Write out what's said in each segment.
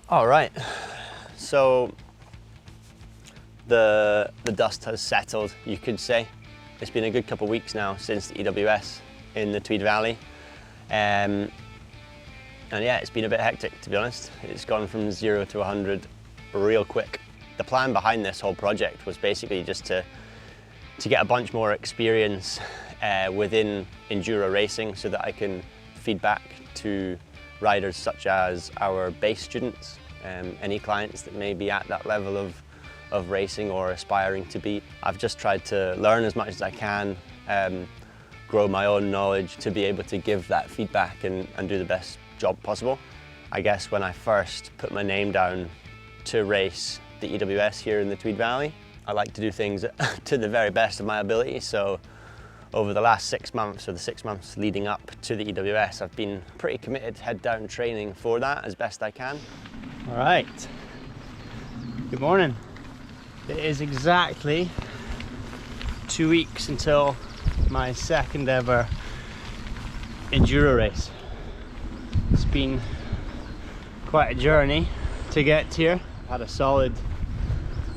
All right, so the dust has settled, you could say. It's been a good couple of weeks now since the EWS in the Tweed Valley. And yeah, it's been a bit hectic, to be honest. It's gone from 0 to 100 real quick. The plan behind this whole project was basically just to get a bunch more experience within enduro racing so that I can feed back to riders such as our base students, any clients that may be at that level of racing or aspiring to be. I've just tried to learn as much as I can, grow my own knowledge to be able to give that feedback and do the best job possible. I guess when I first put my name down to race the EWS here in the Tweed Valley, I like to do things to the very best of my ability. So over the last 6 months, or the 6 months leading up to the EWS, I've been pretty committed, head down training for that as best I can. All right, good morning. It is exactly 2 weeks until my second ever enduro race. It's been quite a journey to get here. I've had a solid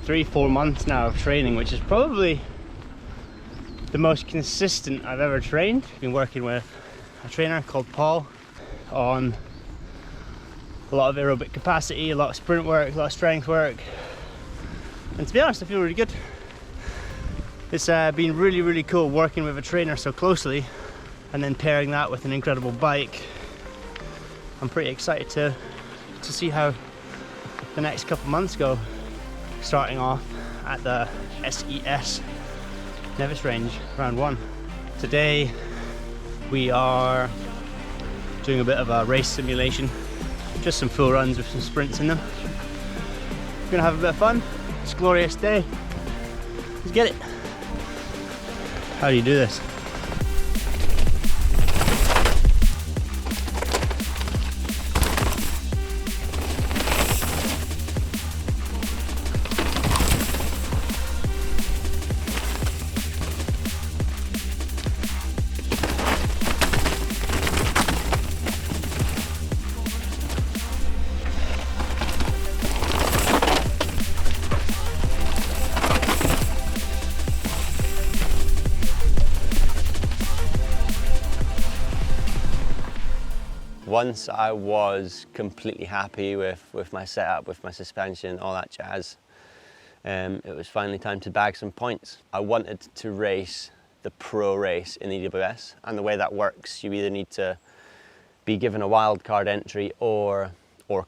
3-4 months now of training, which is probably the most consistent I've ever trained. I've been working with a trainer called Paul on a lot of aerobic capacity, a lot of sprint work, a lot of strength work. And to be honest, I feel really good. It's been really cool working with a trainer so closely and then pairing that with an incredible bike. I'm pretty excited to see how the next couple months go, starting off at the SES Nevis range, round 1. Today we are doing a bit of a race simulation, just some full runs with some sprints in them. We're gonna have a bit of fun. It's a glorious day. Let's get it. How do you do this? Once I was completely happy with my setup, with my suspension, all that jazz, it was finally time to bag some points. I wanted to race the pro race in the EWS, and the way that works, you either need to be given a wildcard entry or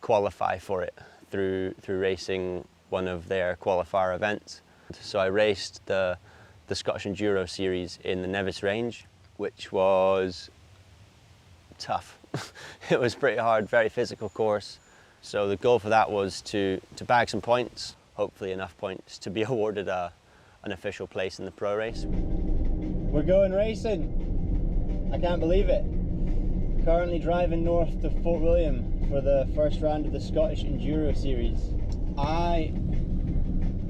qualify for it through racing one of their qualifier events. So I raced the Scottish Enduro Series in the Nevis range, which was tough. It was pretty hard, very physical course. So the goal for that was to bag some points, hopefully enough points to be awarded an official place in the pro race. We're going racing. I can't believe it. Currently driving north to Fort William for the first round of the Scottish Enduro Series. I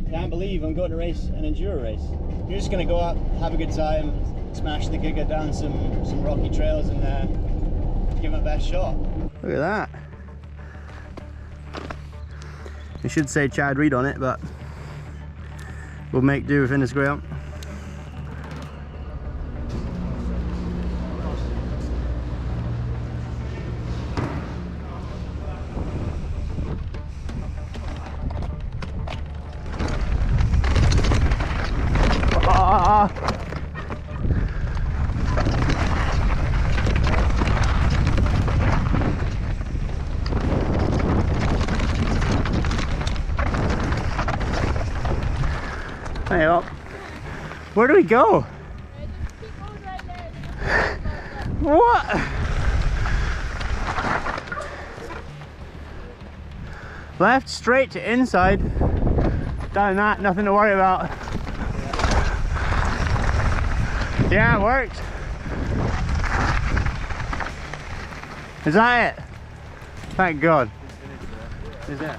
can't believe I'm going to race an enduro race. You're just going to go up, have a good time, smash the Giga down some rocky trails and give it my best shot. Look at that. It should say Chad Reed on it, but we'll make do within this ground. Hey up. Where do we go? What? Left, straight to inside. Down that, nothing to worry about. Yeah, it worked. Is that it? Thank God. Is it?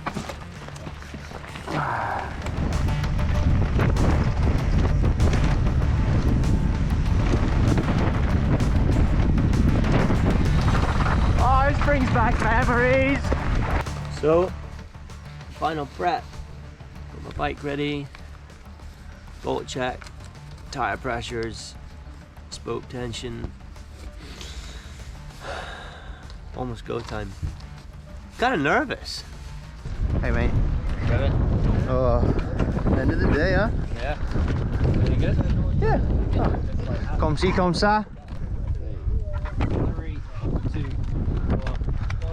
Oh, this brings back memories. So, Final prep. Got my bike ready. Bolt check. Tire pressures. Spoke tension. Almost go time. Kind of nervous. Hey mate. Got it? Oh, end of the day, huh? Yeah. Pretty good? Yeah. Oh. Comme ci, comme ça. 3, 2, 1, go.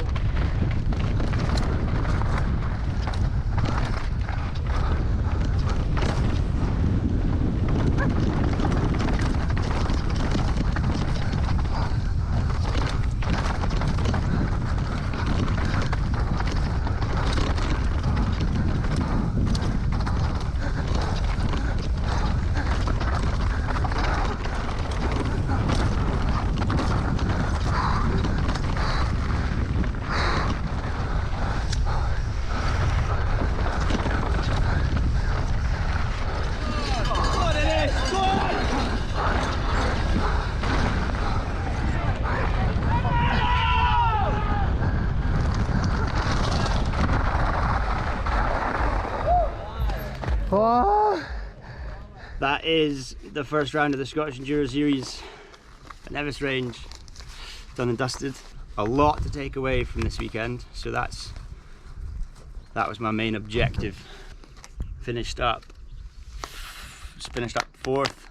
Oh. That is the first round of the Scottish Enduro Series at Nevis Range. Done and dusted. A lot to take away from this weekend, so that was my main objective. Finished up fourth.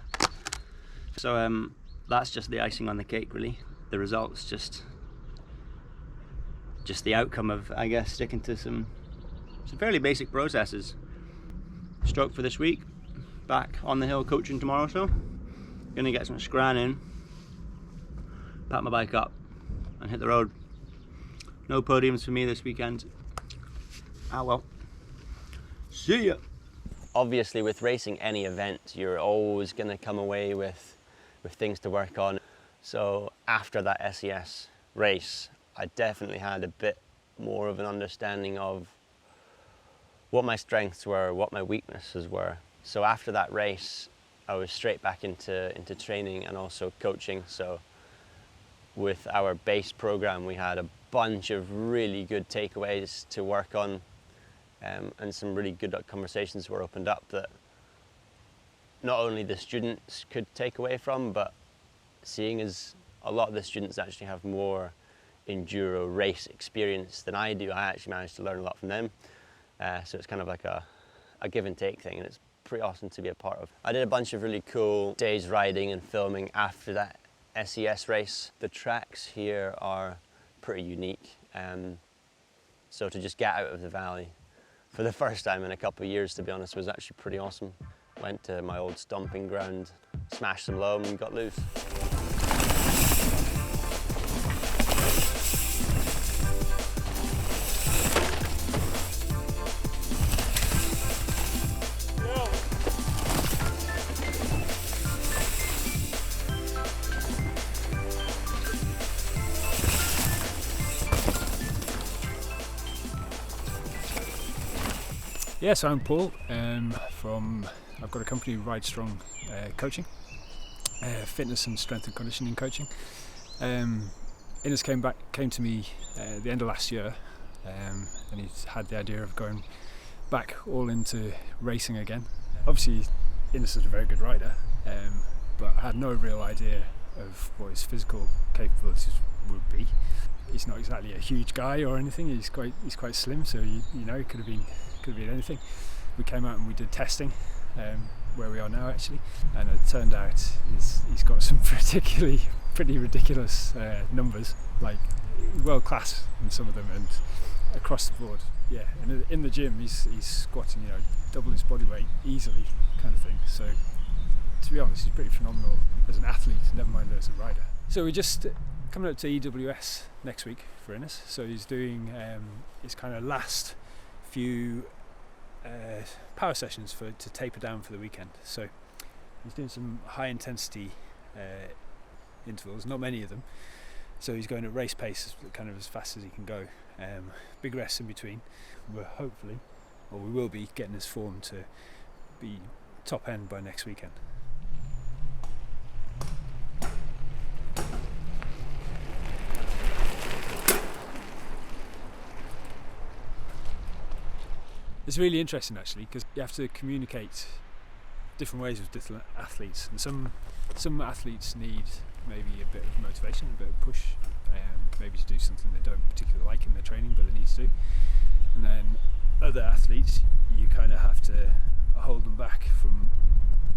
So that's just the icing on the cake, really. The results just the outcome of, I guess, sticking to some fairly basic processes. Stroke for this week. Back on the hill coaching tomorrow, so gonna get some scran in, pack my bike up and hit the road. No podiums for me this weekend. Ah well. See ya. Obviously with racing any event, you're always gonna come away with things to work on. So after that SES race, I definitely had a bit more of an understanding of what my strengths were, what my weaknesses were. So after that race, I was straight back into training and also coaching. So with our base program, we had a bunch of really good takeaways to work on, and some really good conversations were opened up that not only the students could take away from, but seeing as a lot of the students actually have more enduro race experience than I do, I actually managed to learn a lot from them. So it's kind of like a give and take thing, and it's pretty awesome to be a part of. I did a bunch of really cool days riding and filming after that SES race. The tracks here are pretty unique, so to just get out of the valley for the first time in a couple of years, to be honest, was actually pretty awesome. Went to my old stomping ground, smashed some loam and got loose. Yes, I'm Paul. I've got a company, Ride Strong Coaching, fitness and strength and conditioning coaching. Innes came to me at the end of last year, and he's had the idea of going back all into racing again. Obviously, Innes is a very good rider, but I had no real idea of what his physical capabilities would be. He's not exactly a huge guy or anything. He's quite slim, so you know, it could have been anything. We came out and we did testing where we are now actually, and it turned out he's got some pretty ridiculous numbers, like world class in some of them and across the board. Yeah, and in the gym he's squatting, you know, double his body weight easily, kind of thing. So to be honest, he's pretty phenomenal as an athlete, never mind as a rider. So we're just coming up to EWS next week for Innes, so he's doing his kind of last few power sessions to taper down for the weekend. So he's doing some high intensity intervals, not many of them, so he's going at race pace, kind of as fast as he can go. Big rests in between. We will be getting his form to be top end by next weekend. It's really interesting actually, because you have to communicate different ways with different athletes, and some athletes need maybe a bit of motivation, a bit of push, maybe to do something they don't particularly like in their training but they need to do, and then other athletes you kind of have to hold them back from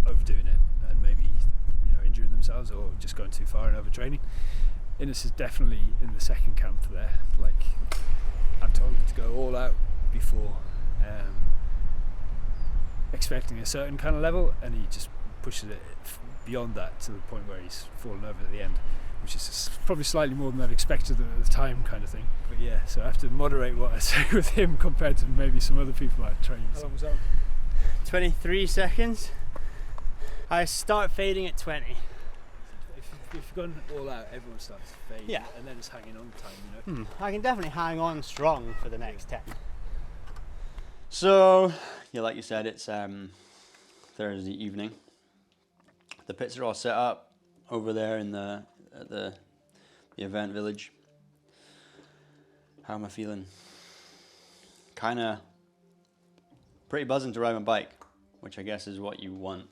overdoing it and maybe injuring themselves or just going too far in overtraining. Innes is definitely in the second camp there. Like, I've told him to go all out before expecting a certain kind of level, and he just pushes it beyond that to the point where he's fallen over at the end, which is probably slightly more than I'd expected at the time, kind of thing. But yeah, so I have to moderate what I say with him compared to maybe some other people I've trained. How long was that? 23 seconds. I start fading at 20. If you've gone all out, everyone starts fading, Yeah. and then it's hanging on time, I can definitely hang on strong for the next 10. So, yeah, like you said, it's Thursday evening. The pits are all set up over there in the event village. How am I feeling? Kind of pretty buzzing to ride my bike, which I guess is what you want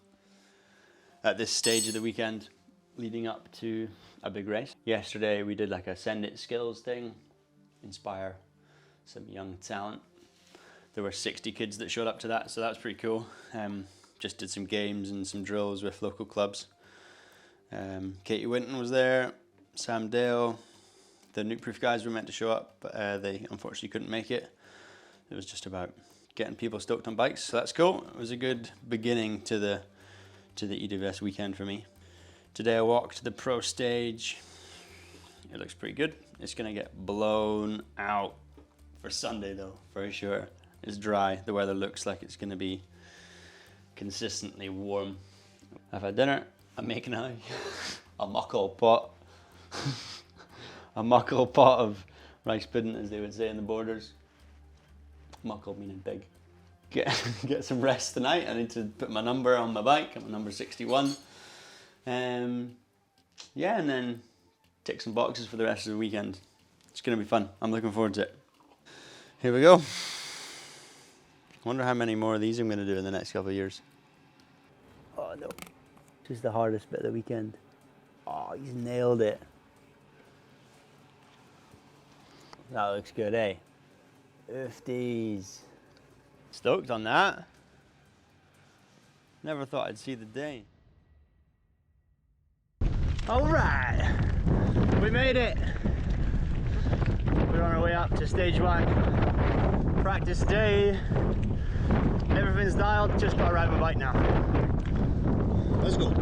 at this stage of the weekend leading up to a big race. Yesterday we did like a send it skills thing, inspire some young talent. There were 60 kids that showed up to that, so that was pretty cool. Just did some games and some drills with local clubs. Katie Winton was there, Sam Dale. The Nukeproof guys were meant to show up, but they unfortunately couldn't make it. It was just about getting people stoked on bikes, so that's cool. It was a good beginning to the EWS weekend for me. Today I walked the pro stage. It looks pretty good. It's gonna get blown out for Sunday though, for sure. It's dry. The weather looks like it's gonna be consistently warm. I've had dinner. I'm making a muckle pot. A muckle pot of rice pudding, as they would say in the Borders. Muckle meaning big. Get some rest tonight. I need to put my number on my bike. I'm at number 61. Yeah, and then tick some boxes for the rest of the weekend. It's gonna be fun. I'm looking forward to it. Here we go. Wonder how many more of these I'm gonna do in the next couple of years. Oh no, this is the hardest bit of the weekend. Oh, he's nailed it. That looks good, eh? Oofties. Stoked on that. Never thought I'd see the day. All right, we made it. We're on our way up to stage 1. Practice day. Everything's dialed, just gotta ride my bike now. Let's go.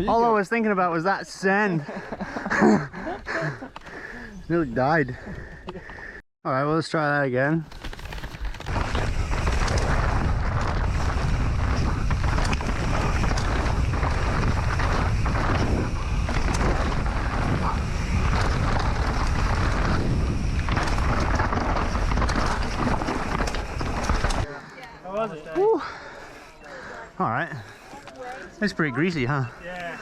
All I was thinking about was that send. Nearly died. All right, well, let's try that again. How was it? Woo. All right. It's pretty greasy, huh? Yeah.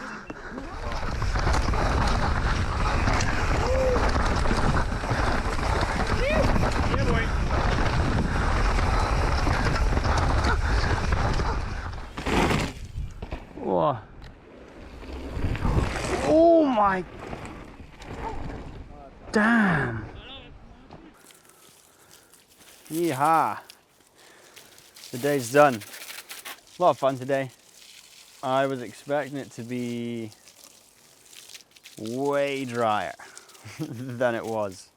Damn. Yeehaw. The day's done. A lot of fun today. I was expecting it to be way drier than it was.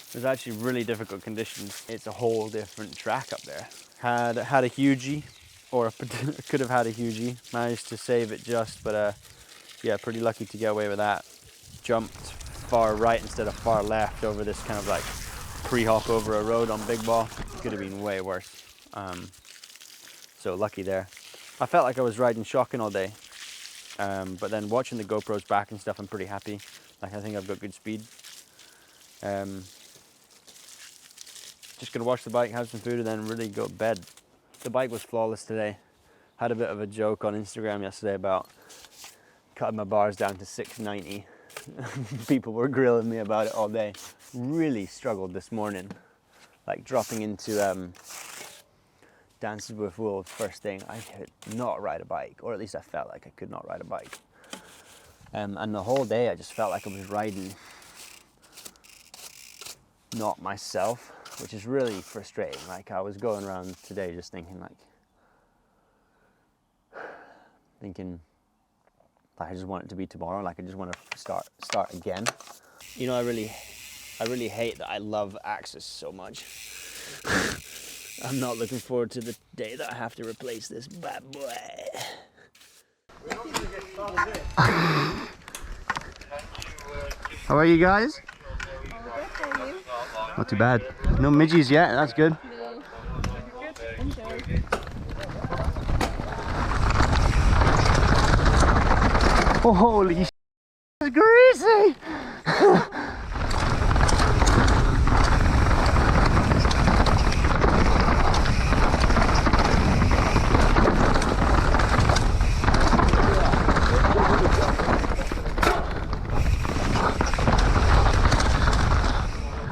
It was actually really difficult conditions. It's a whole different track up there. Had a hugie, or could have had a hugie. Managed to save it just, but yeah, pretty lucky to get away with that. Jumped far right instead of far left over this kind of like pre-hop over a road on Big Ball. Could have been way worse. So lucky there. I felt like I was riding shotgun all day, but then watching the GoPros back and stuff, I'm pretty happy. Like, I think I've got good speed. Just gonna wash the bike, have some food, and then really go to bed. The bike was flawless today. Had a bit of a joke on Instagram yesterday about cutting my bars down to 690. People were grilling me about it all day. Really struggled this morning, like dropping into Dances with Wolves first thing. I could not ride a bike, or at least I felt like I could not ride a bike. And the whole day I just felt like I was riding not myself, which is really frustrating. Like, I was going around today just thinking like I just want it to be tomorrow. Like, I just want to start again. You know, I really hate that I love Axis so much. I'm not looking forward to the day that I have to replace this bad boy. How are you guys? Not too bad. No midgies yet, that's good. No. Good. Enjoy. Oh, holy sh**, it's greasy!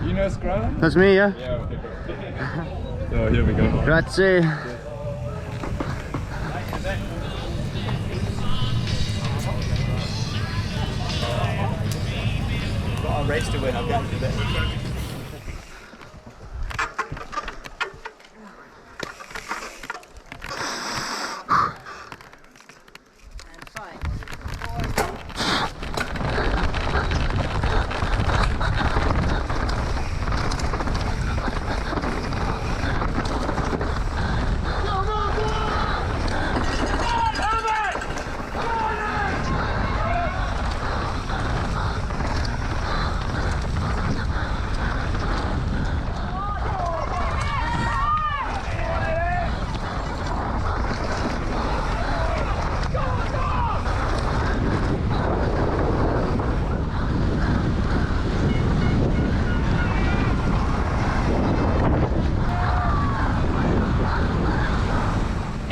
You know Scrum? That's me, yeah? Yeah, okay, great. So here we go. Grazie. Got a race to win, I'll get to this.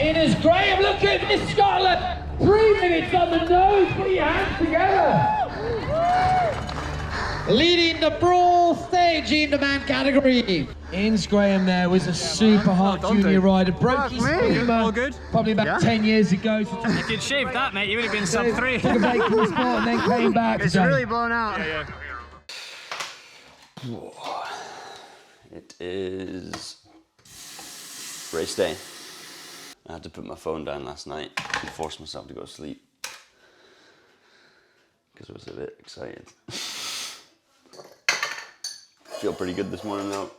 It is Graham, look at this, Scotland! 3 minutes on the nose, put your hands together! Leading the brawl stage in the man category. Inns Graham there was a super hot junior rider, broke his femur probably about 10 years ago. So If you'd shaved that, mate, you would have been sub 3. took a break from the sport and then came back. It's really blown out. It is race day. I had to put my phone down last night and force myself to go to sleep because I was a bit excited. Feel pretty good this morning though.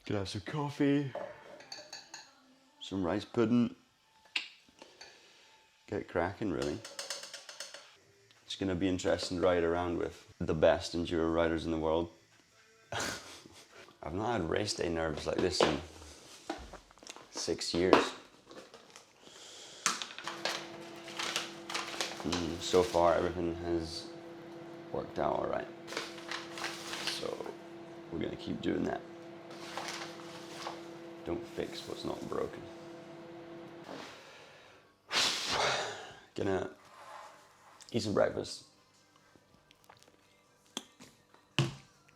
Could have some coffee, some rice pudding, get cracking really. It's gonna be interesting to ride around with the best enduro riders in the world. I've not had race day nerves like this in 6 years. So far everything has worked out all right. So we're gonna keep doing that. Don't fix what's not broken. Gonna eat some breakfast,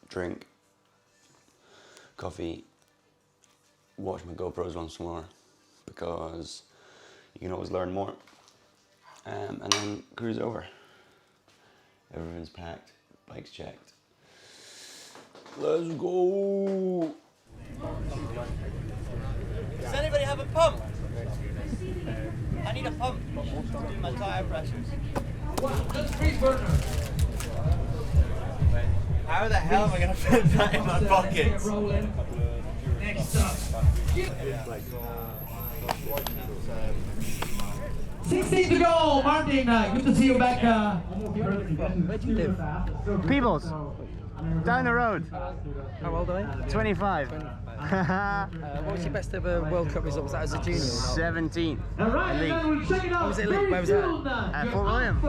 drink coffee, watch my GoPros once more because you can always learn more, and then cruise over. Everything's packed, bike's checked. Let's go. Does anybody have a pump? I need a pump to do my tyre pressures. How the hell am I going to fit that in my pockets? Next up. 16 to go, Martin. Good to see you back. Where do you live? Peebles, down the road. How old are you? 25. What was your best ever World Cup result? Was that as a junior? 17. All right, Elite. and then we'll check it out. Was it elite? Where was that? At Fort William.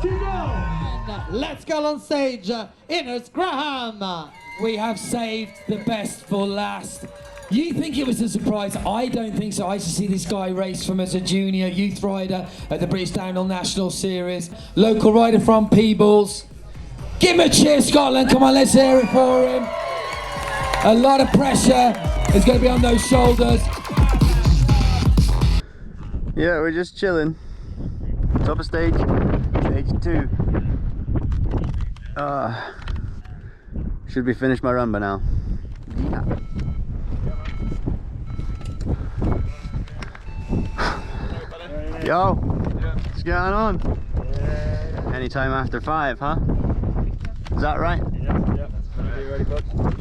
To go. Let's go on stage. Innes Graham. We have saved the best for last. You think it was a surprise? I don't think so. I used to see this guy race from as a junior youth rider at the British Downhill National Series. Local rider from Peebles. Give him a cheer, Scotland. Come on, let's hear it for him. A lot of pressure is going to be on those shoulders. Yeah, we're just chilling. Top of stage 2. Should be finished my run by now. Yeah. Yo, what's going on? Anytime after 5, huh? Is that right?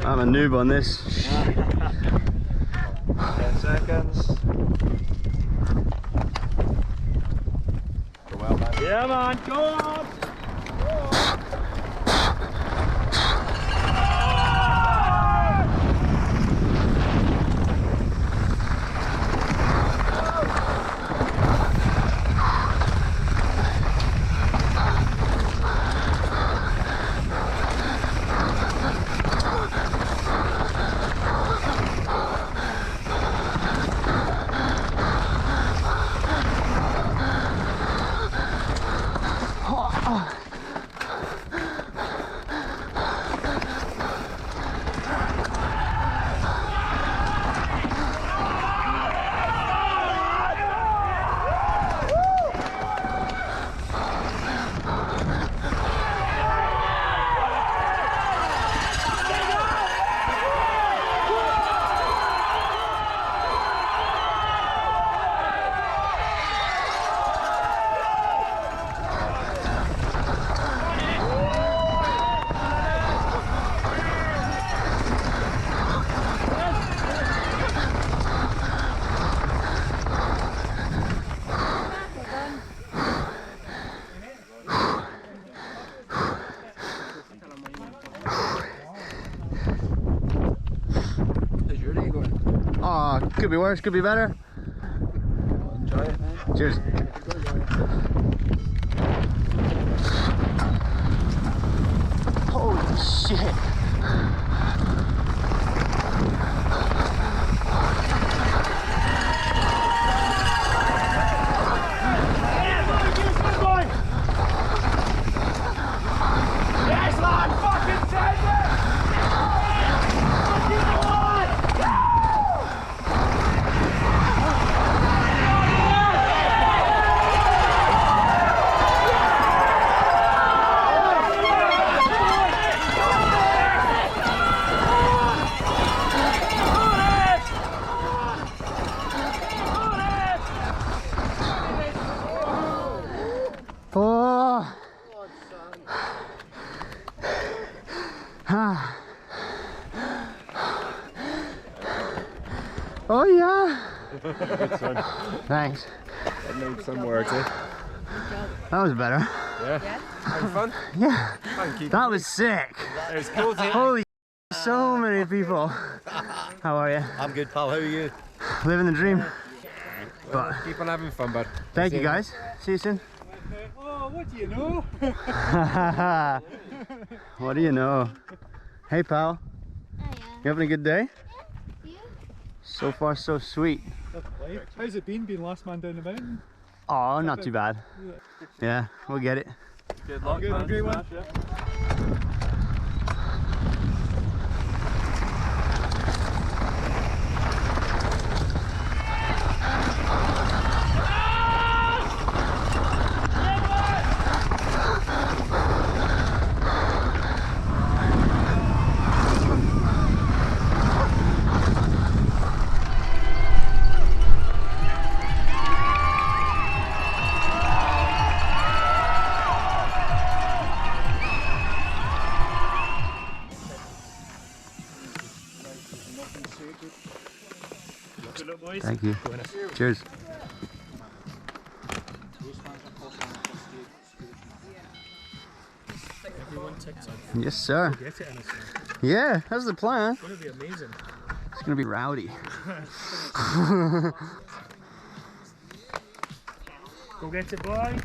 I'm a noob on this. 10 seconds. Go well, man. Yeah, man, go on! Could be worse, could be better. Enjoy it, man. Cheers. Holy shit. Oh. Ah. Oh yeah. Good son. Thanks. That made some words, eh? That was better. Yeah. Having fun? Yeah. Thank you. That was sick. It was cool to Holy so many people. How are you? I'm good, pal. How are you? Living the dream. But Keep on having fun, bud. thank you guys. See you soon. Oh, what do you know? What do you know? Hey pal. Oh, You having a good day? yeah. You? So far so sweet. How's it been being last man down the mountain? Oh, not too bad. Yeah, we'll get it. Good luck, Good, man. great one. boys. Thank you. Cheers. Everyone TikTok. Yes, sir. Get it in its Yeah, that's the plan. It's going to be amazing. It's gonna be rowdy. Go get it, boy.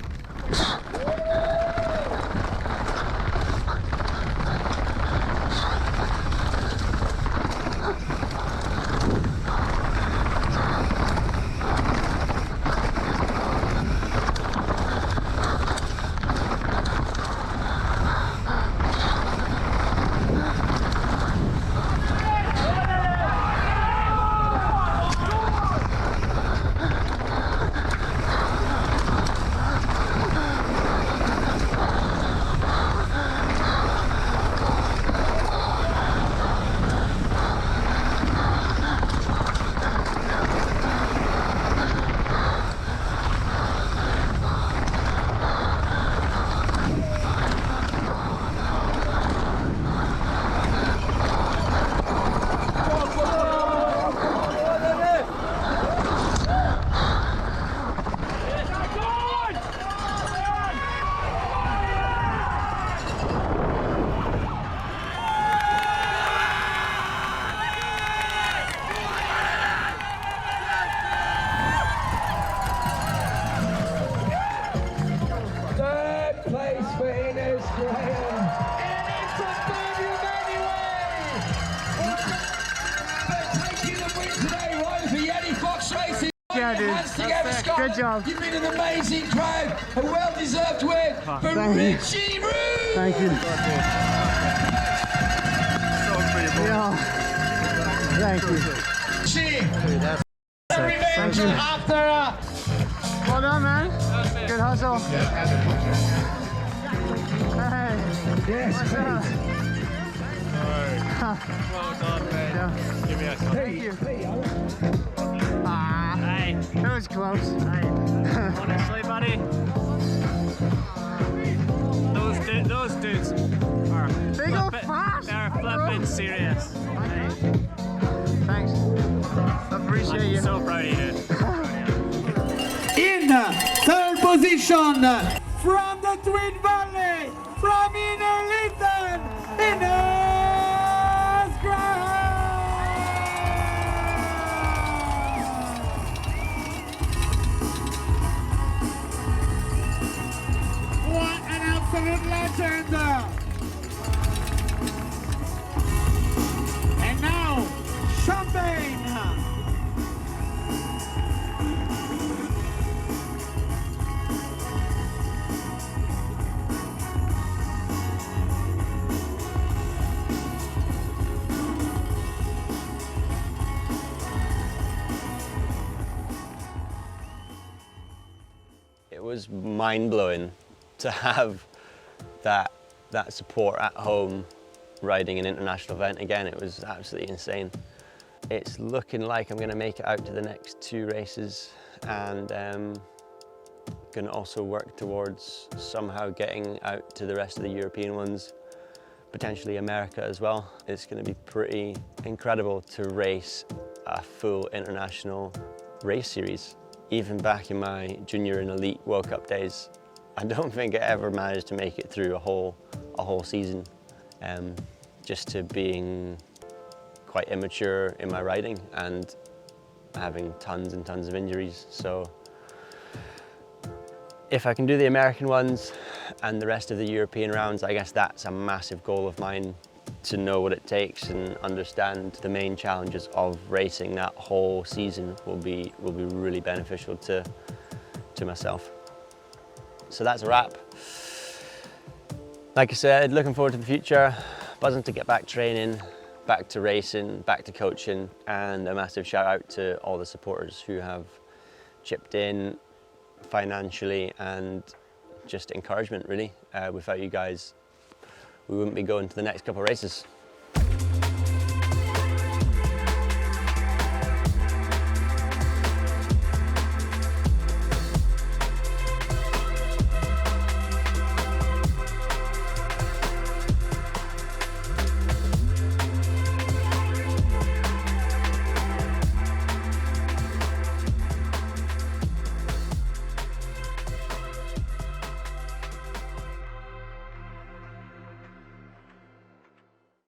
Good job. You've been an amazing crowd. A well-deserved win for Richie Roux. Thank you. Yeah. Thank you. Thank you. After Well done, man. Good hustle. Hey. yes, What's up? Well done, man. Yeah. Give me a call. Thank you. Hey, That was close. honestly, buddy. Those dudes are They go fast. They're flipping serious. Hey, Thanks. Appreciate you. I'm so proud of you, dude. in third position from the Twin Valley, from Inner Lytton, Ines Graham. What an absolute legend! And now, champagne! It was mind-blowing to have that support at home riding an international event again. It was absolutely insane. It's looking like I'm going to make it out to the next 2 races, and going to also work towards somehow getting out to the rest of the European ones, potentially America as well. It's going to be pretty incredible to race a full international race series. Even back in my junior and elite World Cup days, I don't think I ever managed to make it through a whole season, just to being quite immature in my riding and having tons and tons of injuries. So if I can do the American ones and the rest of the European rounds, I guess that's a massive goal of mine, to know what it takes and understand the main challenges of racing that whole season will be really beneficial to myself. So that's a wrap. Like I said, looking forward to the future, buzzing to get back training, back to racing, back to coaching, and a massive shout out to all the supporters who have chipped in financially and just encouragement, really. Without you guys, we wouldn't be going to the next couple of races.